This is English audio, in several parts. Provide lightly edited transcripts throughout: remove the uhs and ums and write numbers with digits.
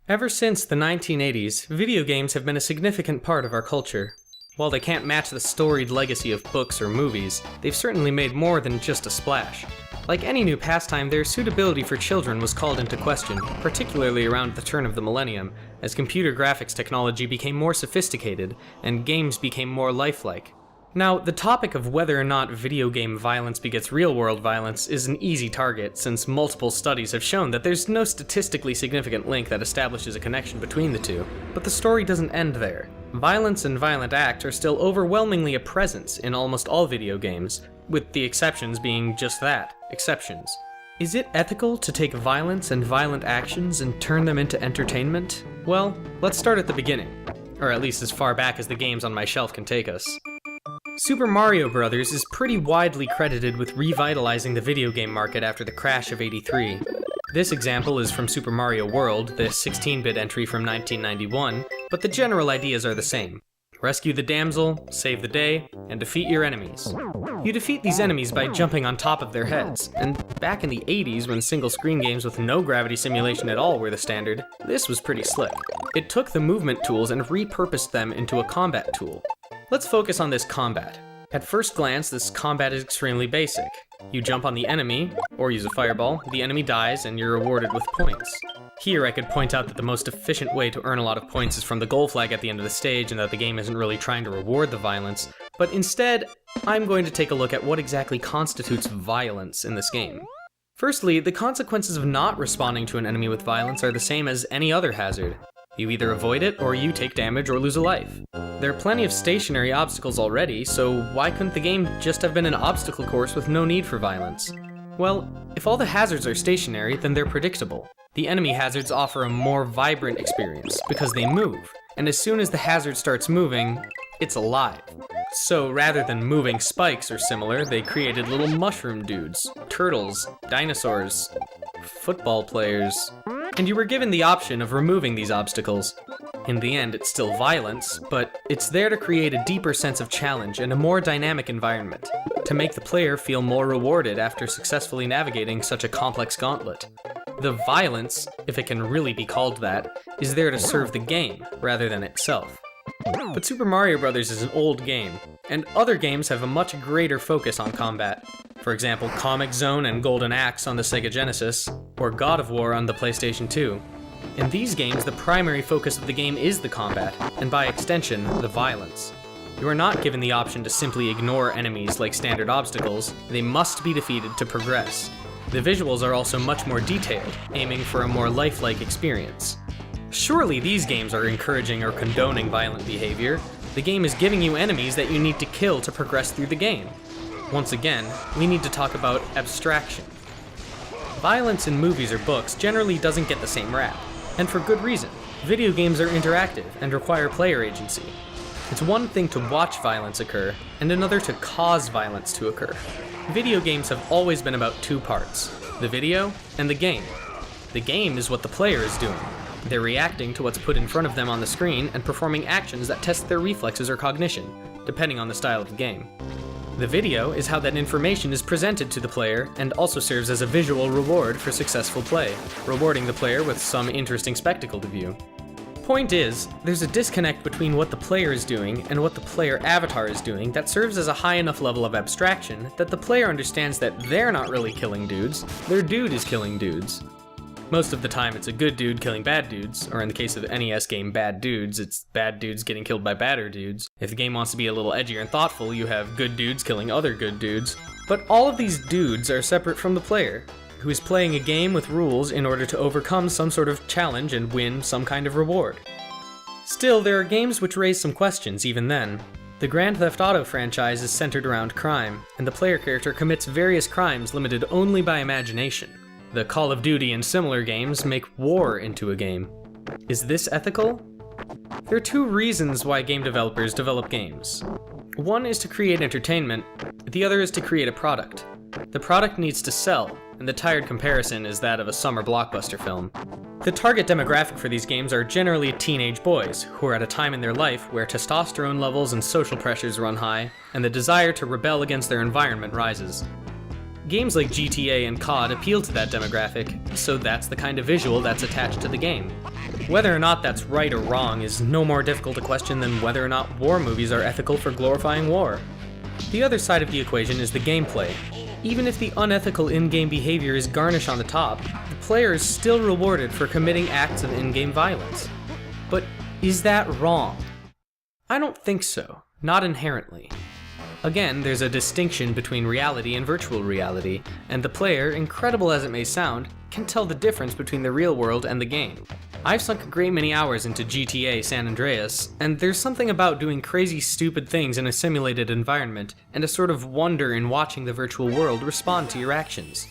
Ever since the 1980s, video games have been a significant part of our culture. While they can't match the storied legacy of books or movies, they've certainly made more than just a splash. Like any new pastime, their suitability for children was called into question, particularly around the turn of the millennium, as computer graphics technology became more sophisticated and games became more lifelike. Now, the topic of whether or not video game violence begets real-world violence is an easy target, since multiple studies have shown that there's no statistically significant link that establishes a connection between the two. But the story doesn't end there. Violence and violent act are still overwhelmingly a presence in almost all video games, with the exceptions being just that, exceptions. Is it ethical to take violence and violent actions and turn them into entertainment? Well, let's start at the beginning, or at least as far back as the games on my shelf can take us. Super Mario Bros. Is pretty widely credited with revitalizing the video game market after the crash of '83. This example is from Super Mario World, the 16-bit entry from 1991, but the general ideas are the same. Rescue the damsel, save the day, and defeat your enemies. You defeat these enemies by jumping on top of their heads, and back in the 80s when single-screen games with no gravity simulation at all were the standard, this was pretty slick. It took the movement tools and repurposed them into a combat tool. Let's focus on this combat. At first glance, this combat is extremely basic. You jump on the enemy, or use a fireball, the enemy dies, and you're rewarded with points. Here I could point out that the most efficient way to earn a lot of points is from the goal flag at the end of the stage, and that the game isn't really trying to reward the violence, but instead, I'm going to take a look at what exactly constitutes violence in this game. Firstly, the consequences of not responding to an enemy with violence are the same as any other hazard. You either avoid it, or you take damage or lose a life. There are plenty of stationary obstacles already, so why couldn't the game just have been an obstacle course with no need for violence? Well, if all the hazards are stationary, then they're predictable. The enemy hazards offer a more vibrant experience, because they move, and as soon as the hazard starts moving, it's alive. So rather than moving spikes or similar, they created little mushroom dudes, turtles, dinosaurs, football players, and you were given the option of removing these obstacles. In the end, it's still violence, but it's there to create a deeper sense of challenge and a more dynamic environment, to make the player feel more rewarded after successfully navigating such a complex gauntlet. The violence, if it can really be called that, is there to serve the game, rather than itself. But Super Mario Bros. Is an old game, and other games have a much greater focus on combat. For example, Comic Zone and Golden Axe on the Sega Genesis, or God of War on the PlayStation 2. In these games, the primary focus of the game is the combat, and by extension, the violence. You are not given the option to simply ignore enemies like standard obstacles, they must be defeated to progress. The visuals are also much more detailed, aiming for a more lifelike experience. Surely these games are encouraging or condoning violent behavior. The game is giving you enemies that you need to kill to progress through the game. Once again, we need to talk about abstraction. Violence in movies or books generally doesn't get the same rap, and for good reason. Video games are interactive and require player agency. It's one thing to watch violence occur, and another to cause violence to occur. Video games have always been about two parts, the video and the game. The game is what the player is doing. They're reacting to what's put in front of them on the screen and performing actions that test their reflexes or cognition, depending on the style of the game. The video is how that information is presented to the player and also serves as a visual reward for successful play, rewarding the player with some interesting spectacle to view. Point is, there's a disconnect between what the player is doing and what the player avatar is doing that serves as a high enough level of abstraction that the player understands that they're not really killing dudes, their dude is killing dudes. Most of the time it's a good dude killing bad dudes, or in the case of the NES game Bad Dudes, it's bad dudes getting killed by badder dudes. If the game wants to be a little edgier and thoughtful, you have good dudes killing other good dudes. But all of these dudes are separate from the player, who is playing a game with rules in order to overcome some sort of challenge and win some kind of reward. Still, there are games which raise some questions even then. The Grand Theft Auto franchise is centered around crime, and the player character commits various crimes limited only by imagination. The Call of Duty and similar games make war into a game. Is this ethical? There are two reasons why game developers develop games. One is to create entertainment, the other is to create a product. The product needs to sell, and the tired comparison is that of a summer blockbuster film. The target demographic for these games are generally teenage boys, who are at a time in their life where testosterone levels and social pressures run high, and the desire to rebel against their environment rises. Games like GTA and COD appeal to that demographic, so that's the kind of visual that's attached to the game. Whether or not that's right or wrong is no more difficult a question than whether or not war movies are ethical for glorifying war. The other side of the equation is the gameplay. Even if the unethical in-game behavior is garnish on the top, the player is still rewarded for committing acts of in-game violence. But is that wrong? I don't think so, not inherently. Again, there's a distinction between reality and virtual reality, and the player, incredible as it may sound, can tell the difference between the real world and the game. I've sunk a great many hours into GTA San Andreas, and there's something about doing crazy stupid things in a simulated environment, and a sort of wonder in watching the virtual world respond to your actions.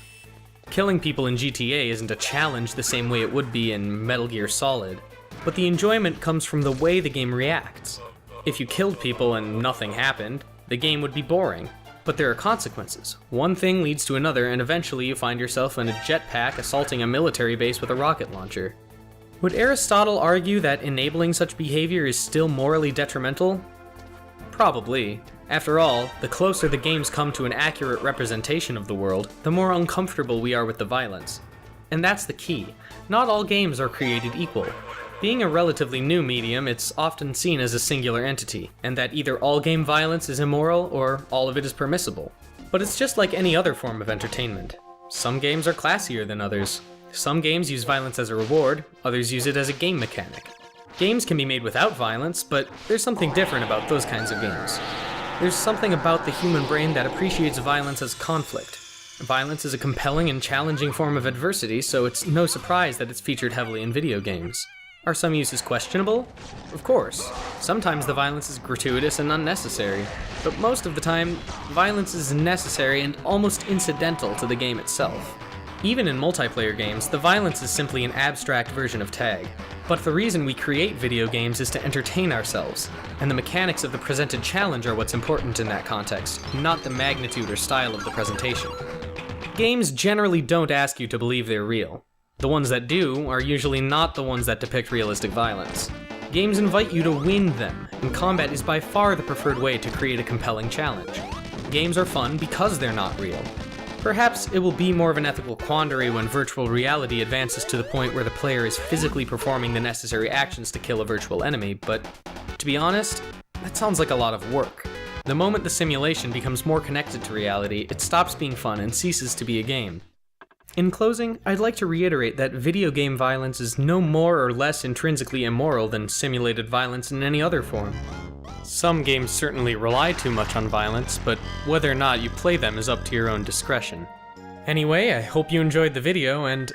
Killing people in GTA isn't a challenge the same way it would be in Metal Gear Solid, but the enjoyment comes from the way the game reacts. If you killed people and nothing happened, the game would be boring. But there are consequences. One thing leads to another, and eventually you find yourself in a jetpack assaulting a military base with a rocket launcher. Would Aristotle argue that enabling such behavior is still morally detrimental? Probably. After all, the closer the games come to an accurate representation of the world, the more uncomfortable we are with the violence. And that's the key. Not all games are created equal. Being a relatively new medium, it's often seen as a singular entity, and that either all game violence is immoral or all of it is permissible. But it's just like any other form of entertainment. Some games are classier than others. Some games use violence as a reward, others use it as a game mechanic. Games can be made without violence, but there's something different about those kinds of games. There's something about the human brain that appreciates violence as conflict. Violence is a compelling and challenging form of adversity, so it's no surprise that it's featured heavily in video games. Are some uses questionable? Of course. Sometimes the violence is gratuitous and unnecessary, but most of the time, violence is necessary and almost incidental to the game itself. Even in multiplayer games, the violence is simply an abstract version of tag. But the reason we create video games is to entertain ourselves, and the mechanics of the presented challenge are what's important in that context, not the magnitude or style of the presentation. Games generally don't ask you to believe they're real. The ones that do are usually not the ones that depict realistic violence. Games invite you to win them, and combat is by far the preferred way to create a compelling challenge. Games are fun because they're not real. Perhaps it will be more of an ethical quandary when virtual reality advances to the point where the player is physically performing the necessary actions to kill a virtual enemy, but to be honest, that sounds like a lot of work. The moment the simulation becomes more connected to reality, it stops being fun and ceases to be a game. In closing, I'd like to reiterate that video game violence is no more or less intrinsically immoral than simulated violence in any other form. Some games certainly rely too much on violence, but whether or not you play them is up to your own discretion. Anyway, I hope you enjoyed the video, and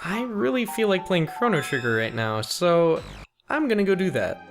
I really feel like playing Chrono Trigger right now, so I'm gonna go do that.